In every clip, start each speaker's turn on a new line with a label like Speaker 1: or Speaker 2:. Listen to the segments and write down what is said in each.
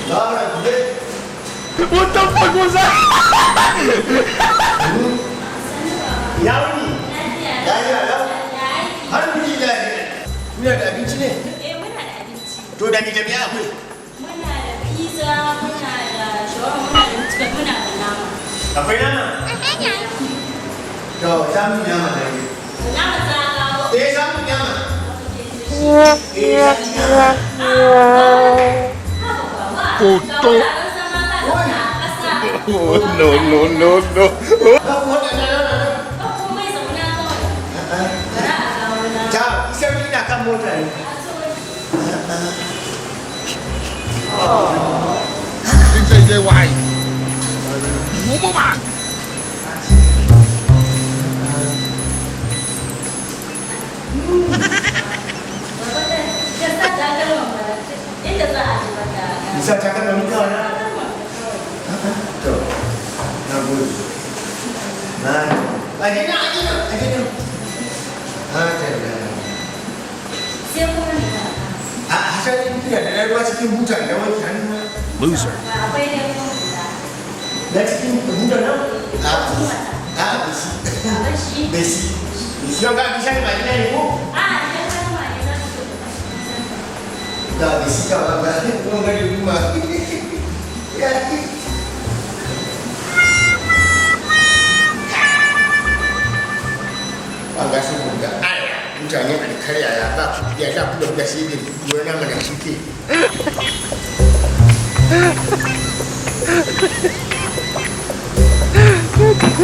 Speaker 1: What the fuck was that?
Speaker 2: Yauni. Lafiya lau. Alhamdulillah. Muna da abinci ne?
Speaker 3: Muna da abinci.
Speaker 2: To da ni da me akwai?
Speaker 3: Muna da pizza, muna da shawarma, muna da chicken, muna da nama.
Speaker 2: Akwai nama? To, samun nama da ne.
Speaker 3: Nama za a kawo?
Speaker 2: Samun nama.
Speaker 1: Puto. Oh, no.
Speaker 2: Ciao, isa wani na kan mota ne.
Speaker 1: JJY. Move on.
Speaker 2: Bisa cakap dengan kau ya? Tu, nampun. Nah, lagi nak.
Speaker 3: Siapa ni?
Speaker 2: Asal ini tidak ada dua cikin hujan, dah wani kan?
Speaker 1: Loser.
Speaker 3: Apa yang dia mau?
Speaker 2: Dah cikin hujan dah. Besi. Yang tak bisa macam ni bu.
Speaker 3: Dia kan main
Speaker 2: Dah besi kau lah, orang dari rumah. Ya. Bangga semua juga. Hujannya ada karya ya, tak? Ya tak belum kasih ini. Dua nama yang suki.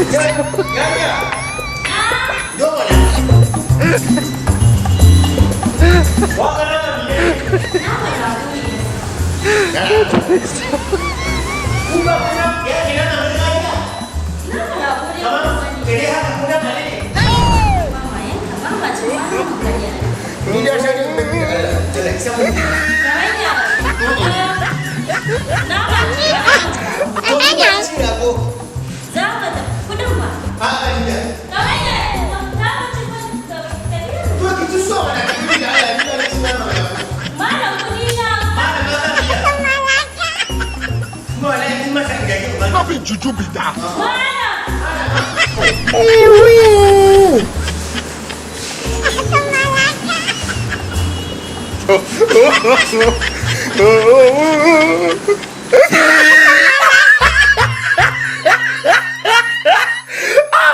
Speaker 2: Ya. Dua mana? Wah, kenapa ni? Ubah kenapa? Ya, kita nak berkaya. Kamu, kerja aku dah balik. Tidak saya jelek sama.
Speaker 1: Nothing juju be that. Oh,